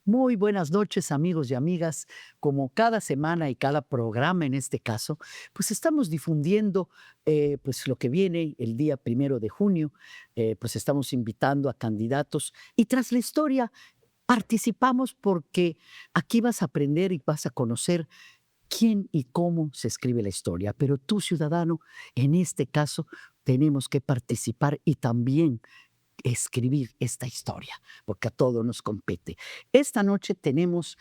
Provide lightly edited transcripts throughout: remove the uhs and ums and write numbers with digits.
Muy buenas noches, amigos y amigas. Como cada semana y cada programa en este caso, pues estamos difundiendo pues lo que viene el día 1 de junio. Pues estamos invitando a candidatos y tras la historia participamos porque aquí vas a aprender y vas a conocer quién y cómo se escribe la historia. Pero tú, ciudadano, en este caso tenemos que participar y también escribir esta historia, porque a todos nos compete. Esta noche tenemos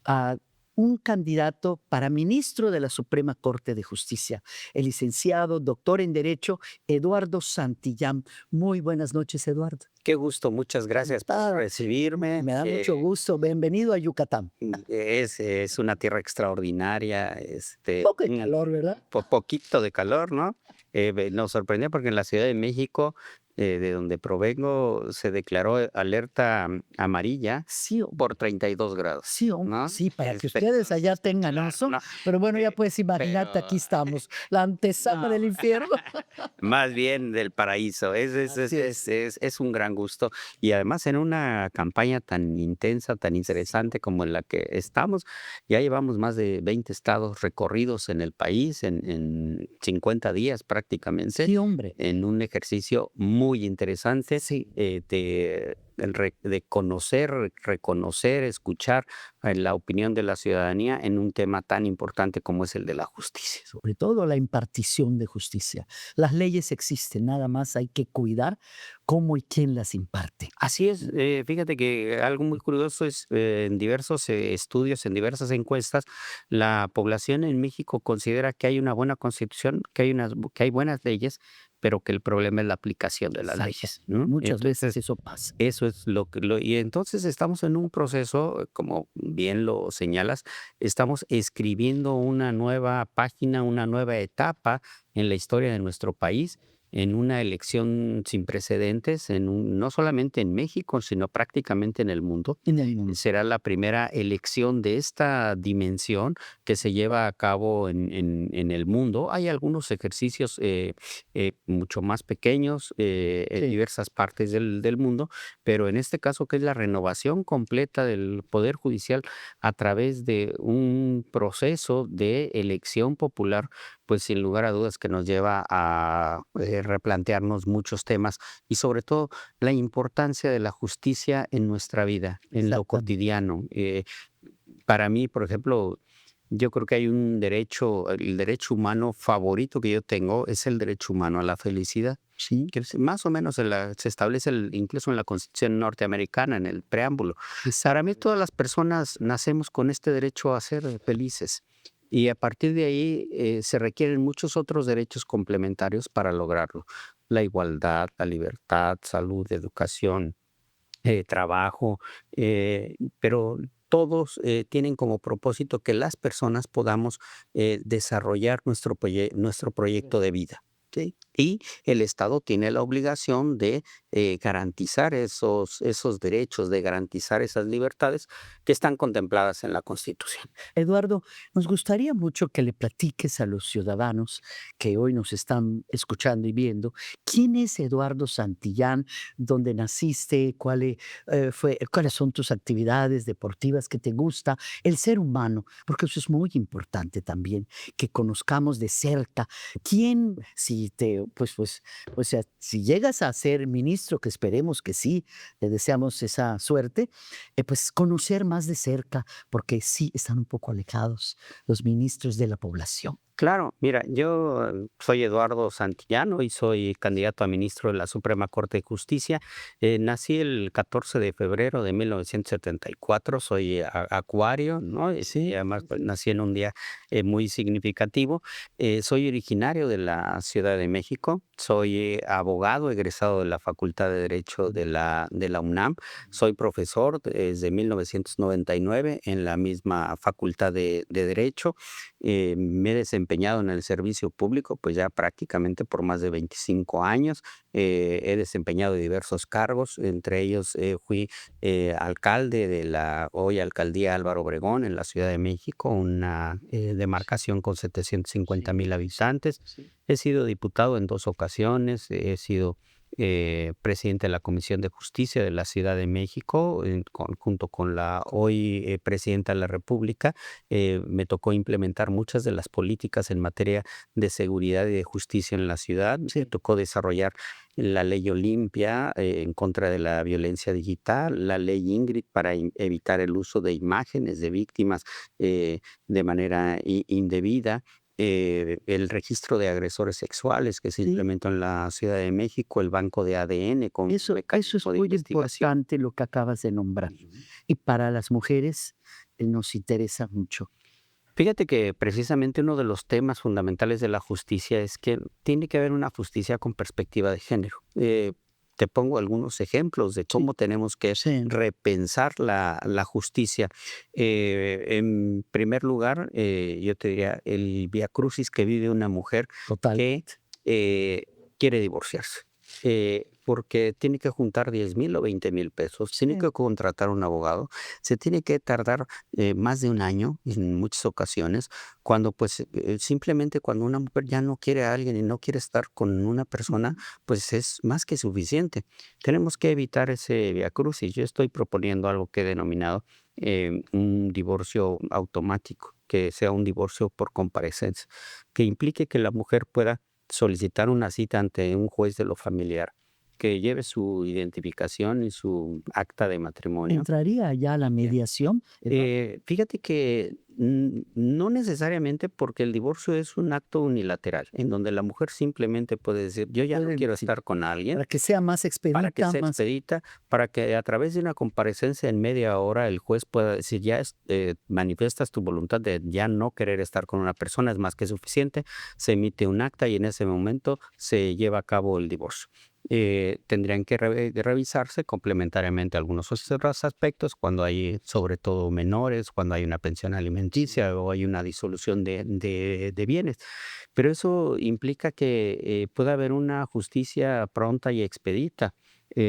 a un candidato para ministro de la Suprema Corte de Justicia, el licenciado, doctor en Derecho, Eduardo Santillán. Muy buenas noches, Eduardo. Qué gusto, muchas gracias por Ah, recibirme. me da mucho gusto. Bienvenido a Yucatán. Es una tierra extraordinaria, Poco de calor, ¿verdad? poquito de calor, ¿no? Nos sorprendió porque en la Ciudad de México, de donde provengo, se declaró alerta amarilla Sí, por 32 grados, sí, ¿no? sí, para que ustedes allá tengan Claro, oso, ¿no? pero bueno, ya Eh, puedes imaginarte, pero aquí estamos, la antesala no, del infierno. más bien del paraíso. Así es. Es un gran gusto. Y además en una campaña tan intensa, tan interesante como en la que estamos, ya llevamos más de 20 estados recorridos en el país en 50 días prácticamente, Sí, hombre. en un ejercicio muy interesante Sí. de conocer, reconocer, escuchar la opinión de la ciudadanía en un tema tan importante como es el de la justicia. Sobre todo la impartición de justicia. Las leyes existen, nada más hay que cuidar cómo y quién las imparte. Así es, fíjate que algo muy curioso es, en diversos estudios, en diversas encuestas, la población en México considera que hay una buena constitución, que hay buenas leyes, pero que el problema es la aplicación de las Exacto. leyes, ¿no? Muchas veces Entonces, eso pasa. eso es y entonces estamos en un proceso, como bien lo señalas, estamos escribiendo una nueva página, una nueva etapa en la historia de nuestro país, en una elección sin precedentes, no solamente en México, sino prácticamente en el mundo. En el mundo. Será la primera elección de esta dimensión que se lleva a cabo en el mundo. Hay algunos ejercicios mucho más pequeños en Sí, diversas partes del mundo, pero en este caso, que es la renovación completa del Poder Judicial a través de un proceso de elección popular, pues sin lugar a dudas que nos lleva a replantearnos muchos temas y sobre todo la importancia de la justicia en nuestra vida, en lo exactamente. cotidiano. Para mí, por ejemplo, yo creo que hay un derecho, el derecho humano favorito que yo tengo es el derecho humano a la felicidad, Sí, que es más o menos se establece incluso en la Constitución norteamericana, en el preámbulo. Para mí, exacto. todas las personas nacemos con este derecho a ser felices. Y a partir de ahí se requieren muchos otros derechos complementarios para lograrlo. La igualdad, la libertad, salud, educación, trabajo, pero todos tienen como propósito que las personas podamos desarrollar nuestro proyecto de vida. ¿Sí? Y el Estado tiene la obligación de garantizar esos derechos, de garantizar esas libertades que están contempladas en la Constitución. Eduardo, nos gustaría mucho que le platiques a los ciudadanos que hoy nos están escuchando y viendo, ¿quién es Eduardo Santillán? ¿Dónde naciste? ¿Cuáles son tus actividades deportivas que te gusta? El ser humano, porque eso es muy importante también, que conozcamos de cerca quién, si te, si llegas a ser ministro, que esperemos que sí, le deseamos esa suerte, pues conocer más de cerca porque sí están un poco alejados los ministros de la población. Claro, mira, yo soy Eduardo Santillano y soy candidato a ministro de la Suprema Corte de Justicia. Nací el 14 de febrero de 1974, soy acuario, ¿no? Y Sí, además pues, nací en un día muy significativo. Soy originario de la Ciudad de México, soy abogado egresado de la Facultad de Derecho de la UNAM, soy profesor desde 1999 en la misma Facultad de Derecho. Me he desempeñado en el servicio público, pues ya prácticamente por más de 25 años. He desempeñado diversos cargos, entre ellos fui alcalde de la hoy alcaldía Álvaro Obregón en la Ciudad de México, una demarcación con 750,000 habitantes. sí. He sido diputado en 2 ocasiones, he sido presidente de la Comisión de Justicia de la Ciudad de México, junto con la hoy presidenta de la República. Me tocó implementar muchas de las políticas en materia de seguridad y de justicia en la ciudad. Me tocó desarrollar la ley Olimpia en contra de la violencia digital, la ley Ingrid para evitar el uso de imágenes de víctimas de manera indebida, el registro de agresores sexuales que se Sí. implementó en la Ciudad de México, el banco de ADN con Eso es mecanismo de muy investigación. importante lo que acabas de nombrar. Y para las mujeres nos interesa mucho. Fíjate que precisamente uno de los temas fundamentales de la justicia es que tiene que haber una justicia con perspectiva de género. Te pongo algunos ejemplos de cómo tenemos que Sí, repensar la justicia. En primer lugar, yo te diría el viacrucis que vive una mujer total. que eh, quiere divorciarse. Porque tiene que juntar 10,000 o 20,000 pesos, tiene Sí. que contratar un abogado, se tiene que tardar más de un año en muchas ocasiones, cuando pues simplemente cuando una mujer ya no quiere a alguien y no quiere estar con una persona, pues es más que suficiente. Tenemos que evitar ese viacrucis. Yo estoy proponiendo algo que he denominado un divorcio automático, que sea un divorcio por comparecencia, que implique que la mujer pueda solicitar una cita ante un juez de lo familiar, que lleve su identificación y su acta de matrimonio. ¿Entraría ya la mediación? Fíjate que no necesariamente, porque el divorcio es un acto unilateral, en donde la mujer simplemente puede decir, yo ya no Pueden, quiero sí, estar con alguien, para que sea más para que expedita, sea más. expedita, para que a través de una comparecencia en media hora el juez pueda decir, ya manifiestas tu voluntad de ya no querer estar con una persona, es más que suficiente, se emite un acta y en ese momento se lleva a cabo el divorcio. Tendrían que revisarse complementariamente algunos otros aspectos cuando hay sobre todo menores, cuando hay una pensión alimenticia o hay una disolución de bienes. Pero eso implica que pueda haber una justicia pronta y expedita.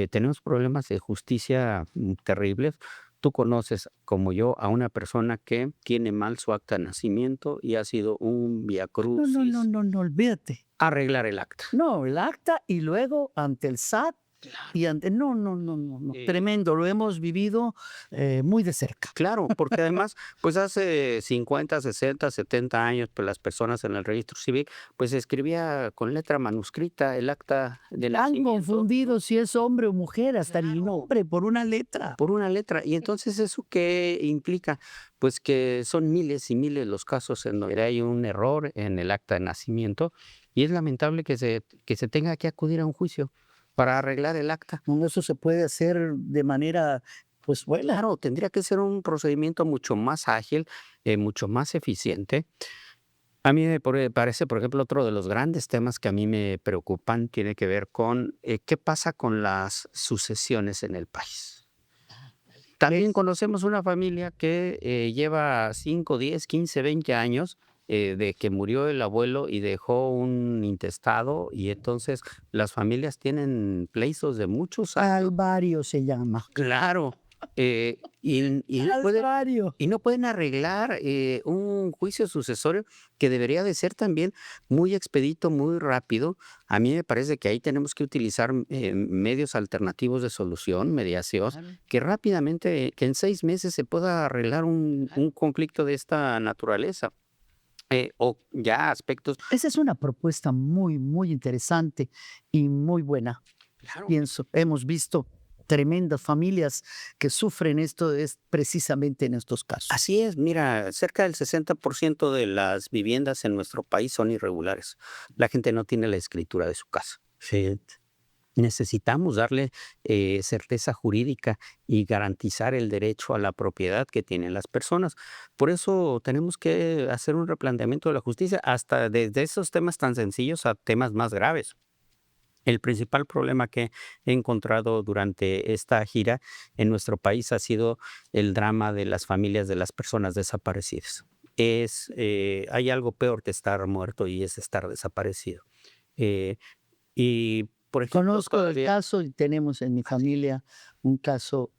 Tenemos problemas de justicia terribles. Tú conoces, como yo, a una persona que tiene mal su acta de nacimiento y ha sido un No, no, no, viacrucis no, olvídate. arreglar el acta. No, el acta y luego ante el SAT y ante. No, no, no, no, no. Eh, Tremendo, lo hemos vivido muy de cerca. Claro, porque además, pues hace 50, 60, 70 años, pues las personas en el registro civil, pues se escribía con letra manuscrita el acta de Han nacimiento, ¿no? confundido si es hombre o mujer, hasta el Claro. nombre por una letra. Por una letra. Y entonces, ¿eso qué implica? Pues que son miles y miles los casos en donde hay un error en el acta de nacimiento y es lamentable que se tenga que acudir a un juicio para arreglar el acta. No, eso se puede hacer de manera, pues buena. Claro, tendría que ser un procedimiento mucho más ágil, mucho más eficiente. A mí me parece, por ejemplo, otro de los grandes temas que a mí me preocupan tiene que ver con qué pasa con las sucesiones en el país. También ¿Ves? conocemos una familia que lleva 5, 10, 15, 20 años de que murió el abuelo y dejó un intestado y entonces las familias tienen pleitos de muchos años. Calvario se llama. Claro. Y Calvario. no pueden arreglar un juicio sucesorio que debería de ser también muy expedito, muy rápido. A mí me parece que ahí tenemos que utilizar medios alternativos de solución, mediación, Claro. que rápidamente, que en 6 meses se pueda arreglar un conflicto de esta naturaleza. O ya aspectos. Esa es una propuesta muy, muy interesante y muy buena. Claro. Pienso, hemos visto tremendas familias que sufren esto es precisamente en estos casos. Así es, mira, cerca del 60% de las viviendas en nuestro país son irregulares. La gente no tiene la escritura de su casa. Sí. Necesitamos darle certeza jurídica y garantizar el derecho a la propiedad que tienen las personas. Por eso tenemos que hacer un replanteamiento de la justicia, hasta desde esos temas tan sencillos a temas más graves. El principal problema que he encontrado durante esta gira en nuestro país ha sido el drama de las familias de las personas desaparecidas. Hay algo peor que estar muerto y es estar desaparecido. Eh, y, por ejemplo, Conozco el todavía caso y tenemos en mi familia un caso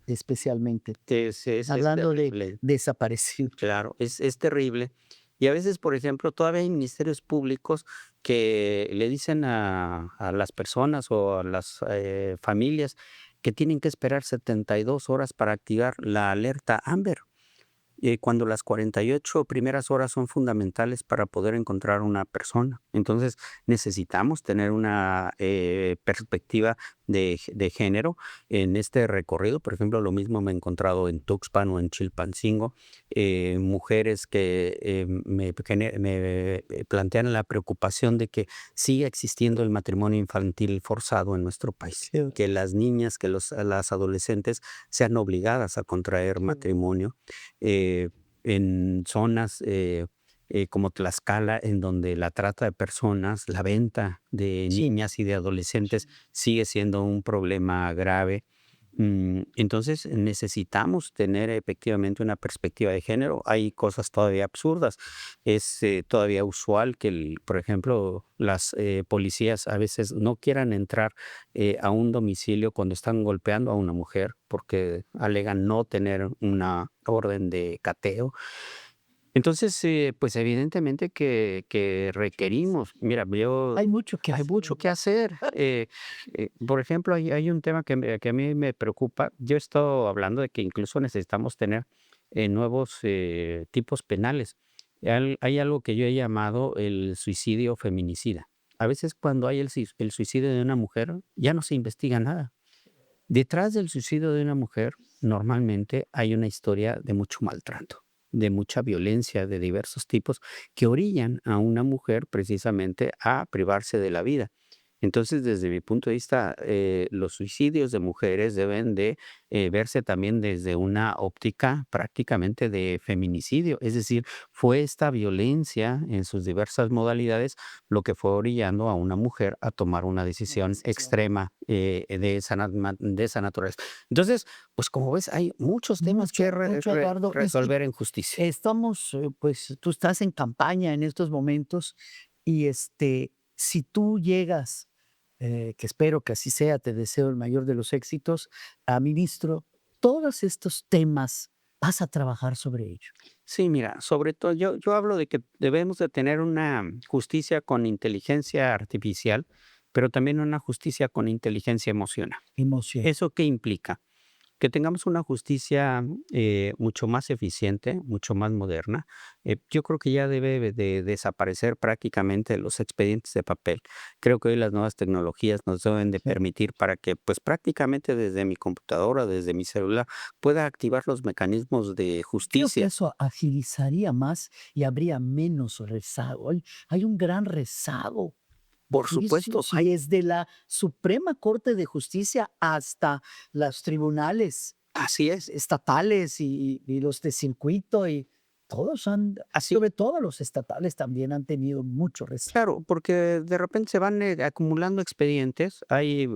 especialmente, es hablando de terrible. desaparecidos. Claro, es terrible. Y a veces, por ejemplo, todavía hay ministerios públicos que le dicen a las personas o a las familias que tienen que esperar 72 horas para activar la alerta Amber. Cuando las 48 primeras horas son fundamentales para poder encontrar una persona. Entonces, necesitamos tener una perspectiva de género en este recorrido. Por ejemplo, lo mismo me he encontrado en Tuxpan o en Chilpancingo, mujeres que me plantean la preocupación de que siga existiendo el matrimonio infantil forzado en nuestro país, Sí, que las niñas, que las adolescentes sean obligadas a contraer sí. matrimonio eh, en zonas como Tlaxcala, en donde la trata de personas, la venta de Sí, niñas y de adolescentes sigue siendo un problema grave. Entonces necesitamos tener efectivamente una perspectiva de género. Hay cosas todavía absurdas. Es todavía usual que, por ejemplo, las policías a veces no quieran entrar a un domicilio cuando están golpeando a una mujer porque alegan no tener una orden de cateo. Entonces, pues evidentemente que requerimos, mira, yo hay mucho que hay hacer. mucho que hacer. Por ejemplo, hay un tema que a mí me preocupa. Yo he estado hablando de que incluso necesitamos tener nuevos tipos penales. Hay algo que yo he llamado el suicidio feminicida. A veces cuando hay el suicidio de una mujer, ya no se investiga nada. Detrás del suicidio de una mujer, normalmente hay una historia de mucho maltrato, de mucha violencia de diversos tipos que orillan a una mujer precisamente a privarse de la vida. Entonces, desde mi punto de vista, los suicidios de mujeres deben de verse también desde una óptica prácticamente de feminicidio. Es decir, fue esta violencia en sus diversas modalidades lo que fue orillando a una mujer a tomar una Una decisión decisión. extrema de esa naturaleza. Entonces, pues como ves, hay muchos temas Mucho, que mucho, Eduardo. Y sí, resolver en justicia. estamos, pues tú estás en campaña en estos momentos y si tú llegas, que espero que así sea, te deseo el mayor de los éxitos, a ministro, todos estos temas, vas a trabajar sobre ello. Sí, mira, sobre todo yo hablo de que debemos de tener una justicia con inteligencia artificial, pero también una justicia con inteligencia emocional. Emoción. ¿Eso qué implica? Que tengamos una justicia mucho más eficiente, mucho más moderna. Yo creo que ya debe de desaparecer prácticamente los expedientes de papel. Creo que hoy las nuevas tecnologías nos deben de Sí. permitir para que, pues prácticamente desde mi computadora, desde mi celular, pueda activar los mecanismos de Creo que justicia. eso agilizaría más y habría menos rezago. Hay un gran rezago. Por supuesto, Juicios, y hay, desde la Suprema Corte de Justicia hasta los tribunales así es. estatales y los de circuito, y todos han, Así sobre todo los estatales, también han tenido mucho rezago. Claro, porque de repente se van acumulando expedientes, hay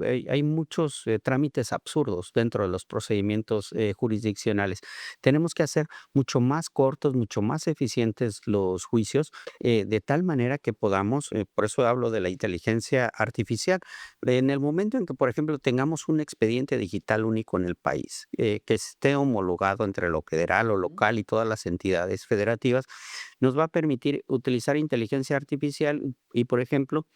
muchos trámites absurdos dentro de los procedimientos jurisdiccionales. Tenemos que hacer mucho más cortos, mucho más eficientes los juicios, de tal manera que podamos, por eso hablo de la inteligencia artificial, en el momento en que, por ejemplo, tengamos un expediente digital único en el país, que esté homologado entre lo federal o local y todas las entidades federativas, nos va a permitir utilizar inteligencia artificial y, por ejemplo,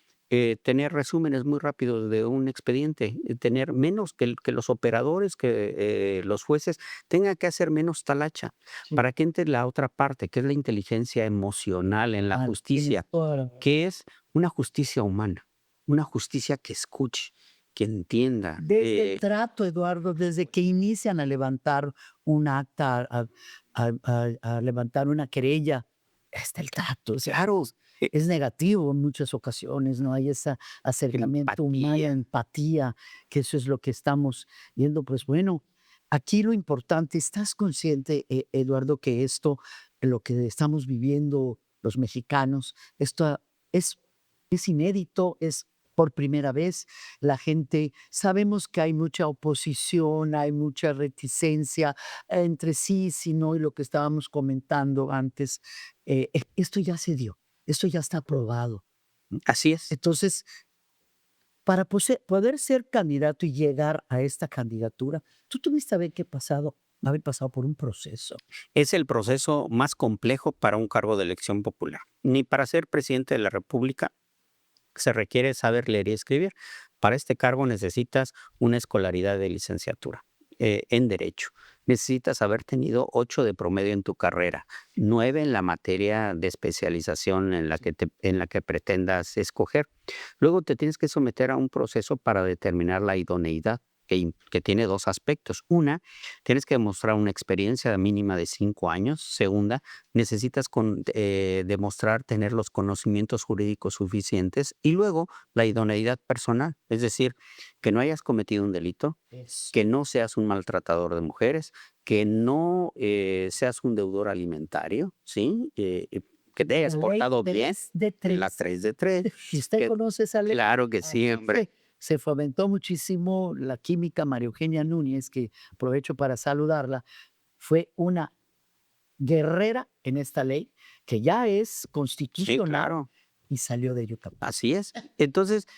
tener resúmenes muy rápidos de un expediente, tener menos que los operadores, que los jueces tengan que hacer menos talacha Sí, para que entre la otra parte, que es la inteligencia emocional en la tienes justicia, toda la que es una justicia humana, una justicia que escuche, que entienda. desde el trato, Eduardo, desde que inician a levantar un acta, a levantar una querella, está el trato. O sea, Claro, es negativo en muchas ocasiones, no hay ese acercamiento humano, empatía. empatía, que eso es lo que estamos viendo. Pues bueno, aquí lo importante, ¿estás consciente, Eduardo, que esto, lo que estamos viviendo los mexicanos, esto es, es inédito, es por primera vez? La gente, sabemos que hay mucha oposición, hay mucha reticencia entre sí, si no, y lo que estábamos comentando antes, esto ya se dio, esto ya está aprobado. Así es. Entonces, para poder ser candidato y llegar a esta candidatura, tú tuviste que haber pasado haber pasado por un proceso. Es el proceso más complejo para un cargo de elección popular. Ni para ser presidente de la República se requiere saber leer y escribir. Para este cargo necesitas una escolaridad de licenciatura en Derecho. Necesitas haber tenido 8 de promedio en tu carrera, 9 en la materia de especialización en la que pretendas escoger. Luego te tienes que someter a un proceso para determinar la idoneidad, que tiene 2 aspectos. Una, tienes que demostrar una experiencia mínima de 5 años. Segunda, necesitas demostrar tener los conocimientos jurídicos suficientes. Y luego, la idoneidad personal, es decir, que no hayas cometido un delito, Eso. que no seas un maltratador de mujeres, que no seas un deudor alimentario, ¿sí? Que te hayas La ley portado bien, 3 de la 3. 3 de 3. ¿Y usted conoce esa ley? Claro que sí, Así hombre. fue. Se fomentó muchísimo la química. María Eugenia Núñez, que aprovecho para saludarla, fue una guerrera en esta ley, que ya es Sí, constitucional claro. y salió de Yucatán. Así es. Entonces,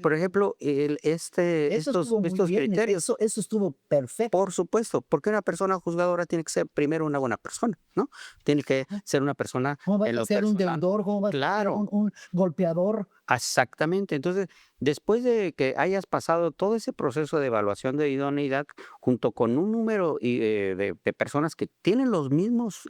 por ejemplo, Eso estuvo muy estos bien, criterios, eso estuvo perfecto. por supuesto, porque una persona juzgadora tiene que ser primero una buena persona, ¿no? Tiene que ser una persona ¿Cómo vas en a lo ser un personal. deudor? ¿Cómo vas a ser Claro. un golpeador? Exactamente. Entonces, después de que hayas pasado todo ese proceso de evaluación de idoneidad, junto con un número de personas que tienen los mismos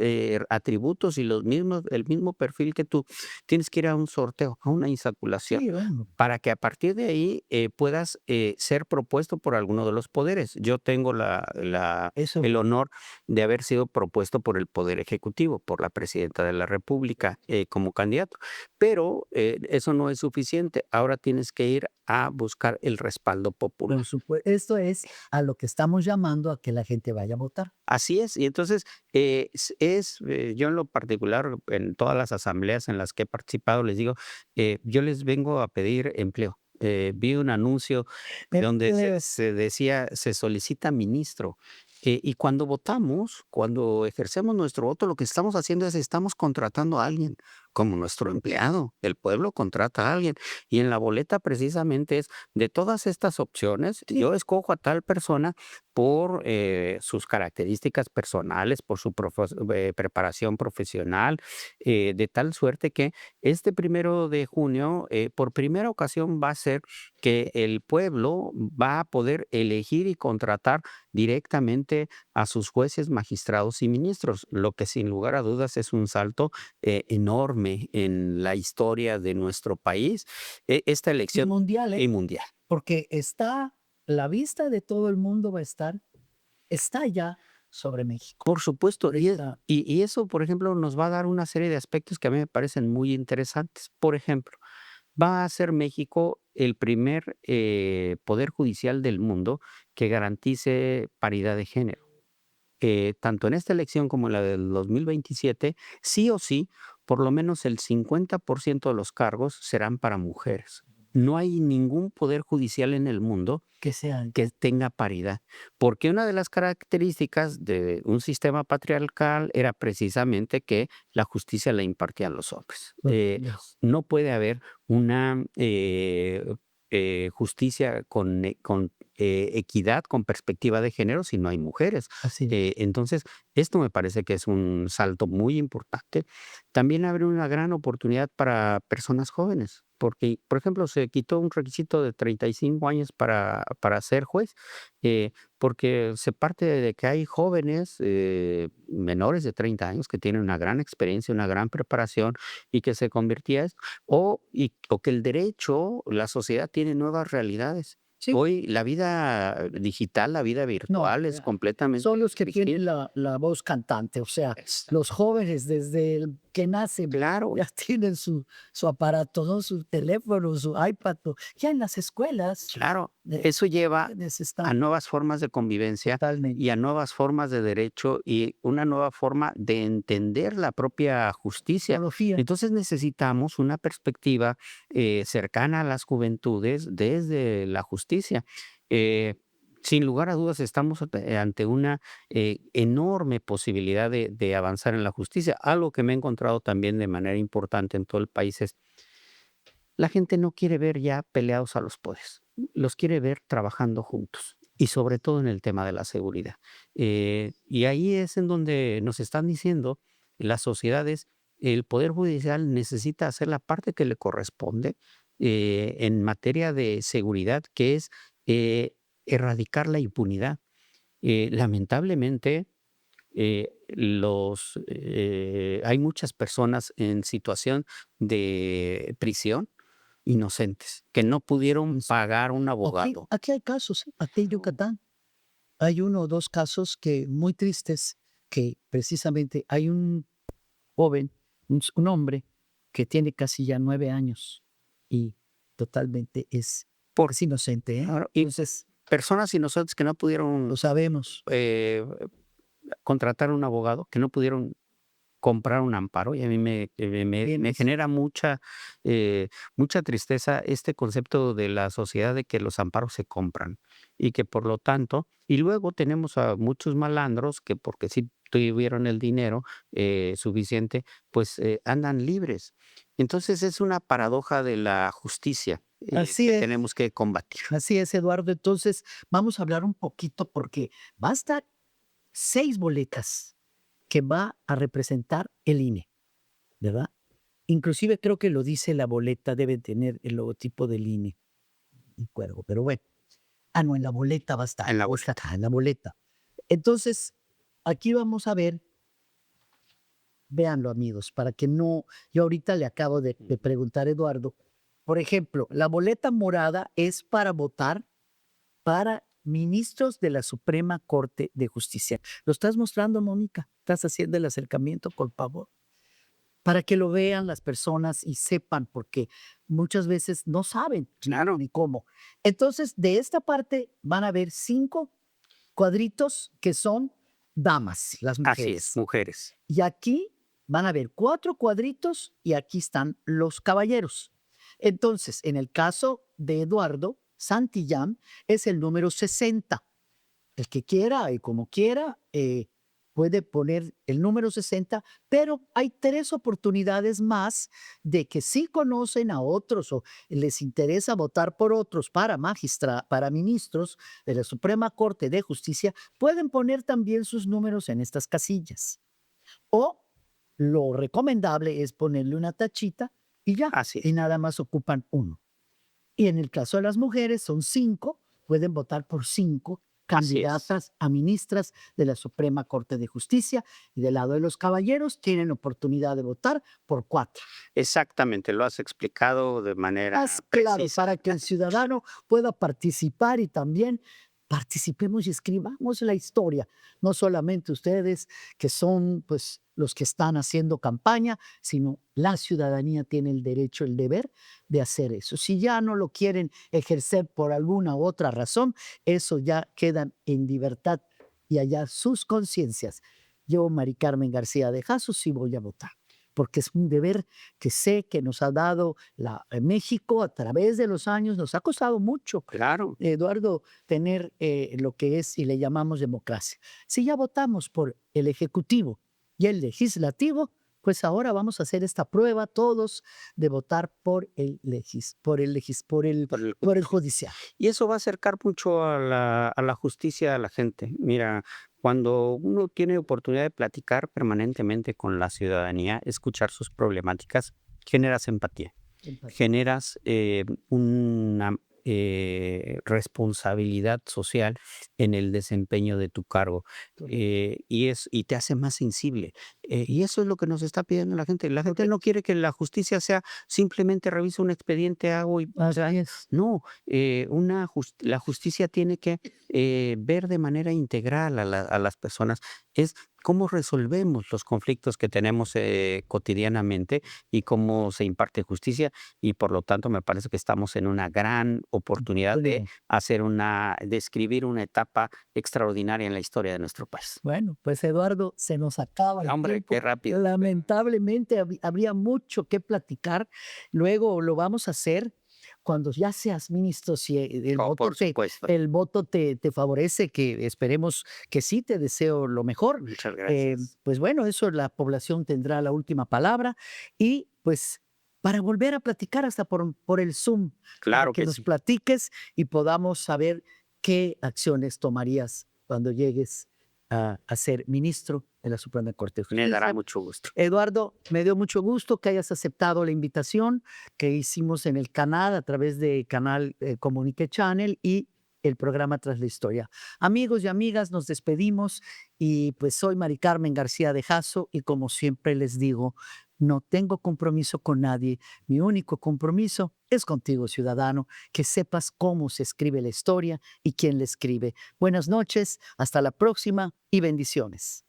atributos y el mismo perfil que tú, tienes que ir a un sorteo, a una insaculación, Sí, bueno, para que a partir de ahí puedas ser propuesto por alguno de los poderes. Yo tengo eso. el honor de haber sido propuesto por el Poder Ejecutivo, por la Presidenta de la República, como candidato. Pero eso no es suficiente. Ahora tienes que ir a buscar el respaldo popular. Esto es a lo que estamos llamando a que la gente vaya a votar. Así es. Y entonces, yo en lo particular, en todas las asambleas en las que he participado, les digo, yo les vengo a pedir empleo. Vi un anuncio donde se decía, se solicita ministro. Y cuando votamos, cuando ejercemos nuestro voto, lo que estamos haciendo es estamos contratando a alguien como nuestro empleado. El pueblo contrata a alguien. Y en la boleta precisamente es de todas estas opciones, Sí. yo escojo a tal persona por sus características personales, por su preparación profesional, de tal suerte que este 1 de junio, por primera ocasión, va a ser que el pueblo va a poder elegir y contratar directamente a sus jueces, magistrados y ministros, lo que sin lugar a dudas es un salto enorme en la historia de nuestro país, esta Y elección mundial, y mundial. porque la vista de todo el mundo está ya sobre México. Por supuesto, Ahorita, y eso, por ejemplo, nos va a dar una serie de aspectos que a mí me parecen muy interesantes. Por ejemplo, va a ser México el primer poder judicial del mundo que garantice paridad de género. Tanto en esta elección como en la del 2027, sí o sí, por lo menos el 50% de los cargos serán para mujeres. No hay ningún poder judicial en el mundo que sea que tenga paridad, porque una de las características de un sistema patriarcal era precisamente que la justicia la impartían los hombres. No puede haber una justicia con equidad, con perspectiva de género, si no hay mujeres. así. Entonces, esto me parece que es un salto muy importante. También abre una gran oportunidad para personas jóvenes, porque, por ejemplo, se quitó un requisito de 35 años para ser juez, porque se parte de que hay jóvenes menores de 30 años que tienen una gran experiencia, una gran preparación y que se convertía esto, o que el derecho, la sociedad tiene nuevas realidades. Sí. Hoy la vida digital, la vida No, virtual es completamente son los que distinta. tienen la voz cantante, o sea, Exacto. los jóvenes desde el que nacen Claro, ya tienen su aparato, ¿no? Su teléfono, su iPad, ya en las escuelas, claro. Eso lleva jóvenes a están nuevas formas de convivencia totalmente. y a nuevas formas de derecho y una nueva forma de entender la propia justicia. Tecnología. Entonces necesitamos una perspectiva cercana a las juventudes desde la justicia. Eh, Sin lugar a dudas estamos ante una enorme posibilidad de avanzar en la justicia. Algo que me he encontrado también de manera importante en todo el país es la gente no quiere ver ya peleados a los poderes, los quiere ver trabajando juntos. y sobre todo en el tema de la seguridad. Y ahí es en donde nos están diciendo las sociedades, el Poder Judicial necesita hacer la parte que le corresponde en materia de seguridad, que es eh, erradicar la impunidad. Lamentablemente, hay muchas personas en situación de prisión inocentes que no pudieron Pues, pagar un abogado. aquí hay casos, aquí en Yucatán. Hay uno o dos casos que muy tristes, que precisamente hay un joven, un hombre que tiene casi ya 9 años y totalmente Por, es inocente, ¿eh? claro, y Entonces, personas inocentes que no pudieron lo sabemos. contratar un abogado, que no pudieron comprar un amparo, y a mí me Tienes genera mucha tristeza este concepto de la sociedad de que los amparos se compran y que por lo tanto, y luego tenemos a muchos malandros que porque sí tuvieron el dinero suficiente, pues andan libres. Entonces es una paradoja de la justicia así que es, tenemos que combatir. así es, Eduardo. Entonces, vamos a hablar un poquito porque va a estar 6 boletas que va a representar el INE, ¿verdad? Inclusive creo que lo dice la boleta, debe tener el logotipo del INE, un cuervo, pero bueno. Ah, no, en la boleta va a estar, En la está boleta. en la boleta. Entonces, aquí vamos a ver, véanlo amigos, para que no, yo ahorita le acabo de preguntar a Eduardo, por ejemplo, la boleta morada es para votar para ministros de la Suprema Corte de Justicia. ¿Lo estás mostrando, Mónica? ¿Estás haciendo el acercamiento, por favor? Para que lo vean las personas y sepan, porque muchas veces no saben Claro, ni cómo. Entonces, de esta parte van a haber 5 cuadritos que son damas, las así es, mujeres. mujeres. Y aquí van a haber 4 cuadritos y aquí están los caballeros. Entonces, en el caso de Eduardo Santillán, es el número 60. El que quiera y como quiera puede poner el número 60, pero hay 3 oportunidades más de que si conocen a otros o les interesa votar por otros para ministros de la Suprema Corte de Justicia, pueden poner también sus números en estas casillas. O lo recomendable es ponerle una tachita y ya, Así y es. nada más ocupan uno. Y en el caso de las mujeres son 5, pueden votar por 5 Así es. candidatas a ministras de la Suprema Corte de Justicia. Y del lado de los caballeros tienen oportunidad de votar por 4. Exactamente, lo has explicado de manera Más claro, precisa. para que el ciudadano pueda participar y también participemos y escribamos la historia, no solamente ustedes que son pues los que están haciendo campaña, sino la ciudadanía tiene el derecho, el deber de hacer eso. Si ya no lo quieren ejercer por alguna u otra razón, eso ya queda en libertad y allá sus conciencias. Yo, Mari Carmen García de Jasso, sí voy a votar, porque es un deber que sé que nos ha dado México a través de los años, nos ha costado mucho, Claro, Eduardo, tener lo que es y le llamamos democracia. Si ya votamos por el Ejecutivo y el Legislativo, pues ahora vamos a hacer esta prueba todos de votar por el por el por el justicia. judicial. Y eso va a acercar mucho a la justicia a la gente. Mira, cuando uno tiene oportunidad de platicar permanentemente con la ciudadanía, escuchar sus problemáticas, generas empatía. Empatía. Generas una responsabilidad social en el desempeño de tu cargo y te hace más sensible. Y eso es lo que nos está pidiendo la gente. La gente no quiere que la justicia sea simplemente revisa un expediente, hago y Así es. no, la justicia tiene que ver de manera integral a las personas. Es cómo resolvemos los conflictos que tenemos cotidianamente y cómo se imparte justicia. Y por lo tanto, me parece que estamos en una gran oportunidad de Bueno, de escribir una etapa extraordinaria en la historia de nuestro país. bueno, pues Eduardo, se nos acaba el Hombre, qué tiempo. rápido. Lamentablemente habría mucho que platicar. Luego lo vamos a hacer cuando ya seas ministro, si Oh, por supuesto. el voto te favorece, que esperemos que sí, te deseo lo mejor. Muchas gracias. Pues bueno, eso la población tendrá la última palabra y pues para volver a platicar hasta por el Zoom, para Claro que que nos sí. platiques y podamos saber ¿qué acciones tomarías cuando llegues a ser ministro de la Suprema Corte de Me dará Justicia? mucho gusto. Eduardo, me dio mucho gusto que hayas aceptado la invitación que hicimos en el canal a través de Canal Comunique Channel y el programa Tras la Historia. Amigos y amigas, nos despedimos y pues soy Mari Carmen García de Jasso y como siempre les digo, no tengo compromiso con nadie. Mi único compromiso es contigo, ciudadano, que sepas cómo se escribe la historia y quién la escribe. Buenas noches, hasta la próxima y bendiciones.